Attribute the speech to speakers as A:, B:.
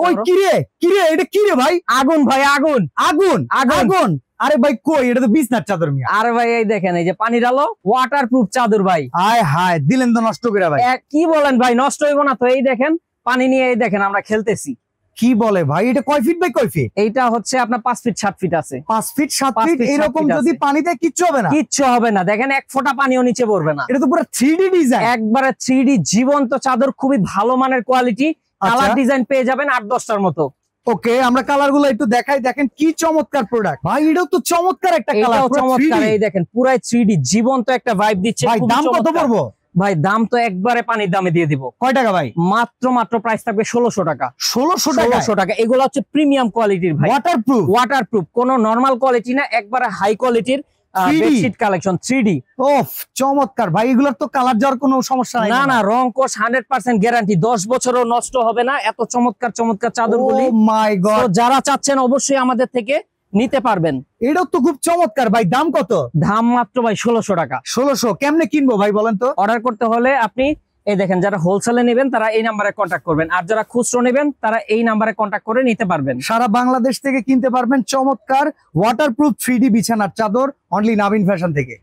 A: ওই কিরে কিরে এটা কিরে ভাই?
B: আগুন ভাই, আগুন
A: আগুন আগুন। আরে ভাই কই, এটা তো বিছনার চাদর মিয়া।
B: আরে ভাই এই দেখেন, এই যে পানির আলো ওয়াটারপ্রুফ চাদর ভাই।
A: হায় হায়, দিলেন তো নষ্ট করে ভাই।
B: কি বলেন ভাই, নষ্ট হইব না তো? এই দেখেন পানি নিয়ে, এই দেখেন আমরা খেলতেছি।
A: কি বলে ভাই, এটা কয় ফিট বাই কয় ফিট?
B: এইটা হচ্ছে আপনার 5 ফিট 7 ফিট আছে।
A: 5 ফিট 7 ফিট।
B: 5
A: এরকম
B: ফিট
A: যদি
B: আছে।
A: পানিতে কিচ্ছু হবে না?
B: কিচ্ছু হবে না, দেখেন এক ফোঁটা পানিও নিচে পড়বে না।
A: এটা তো পুরো 3D ডিজাইন।
B: একবারে 3D জীবন্ত চাদর, খুবই ভালো মানের কোয়ালিটি। কালার ডিজাইন পেয়ে যাবেন 8-10টার মতো।
A: ওকে, আমরা কালার গুলো একটু দেখাই। দেখেন কি চমৎকার প্রোডাক্ট ভাই, এটাও তো চমৎকার একটা কালার।
B: এটাও চমৎকার, এই দেখেন পুরাই 3D জীবন্ত একটা ভাইব দিচ্ছে।
A: ভাই দাম কত পড়বো?
B: ভাই দাম তো একবারে পানির দামে দিয়ে দিব।
A: কয় টাকা ভাই?
B: মাত্র প্রাইস থাকবে 1600 টাকা।
A: 1600
B: টাকা। এগুলো হচ্ছে প্রিমিয়াম কোয়ালিটির ভাই, ওয়াটারপ্রুফ, কোনো নরমাল কোয়ালিটি না, একবারে হাই কোয়ালিটির বেডশিট কালেকশন 3D।
A: ওফ চমৎকার ভাই, এগুলোর তো কালার যাওয়ার কোনো সমস্যা নাই?
B: না, রং কোর্স 100% গ্যারান্টি, 10 বছরও নষ্ট হবে না। এত চমৎকার চাদরগুলি।
A: ও মাই গড,
B: যারা চাচ্ছেন অবশ্যই আমাদের থেকে নিতে পারবেন।
A: এটাও তো খুব চমৎকার ভাই। দাম কত?
B: দাম মাত্র ভাই 1600 টাকা।
A: 1600। কেমনে কিনবো ভাই বলেন তো?
B: অর্ডার করতে হলে আপনি এই দেখেন, যারা হোলসেলে নেবেন তারা এই নাম্বারে কন্ট্যাক্ট করবেন, আর যারা খুচরো নেবেন তারা এই নাম্বারে কন্ট্যাক্ট করে নিতে পারবেন।
A: সারা বাংলাদেশ থেকে কিনতে পারবেন চমৎকার ওয়াটারপ্রুফ 3D বিছানার চাদর অনলি নাবিন ফ্যাশন থেকে।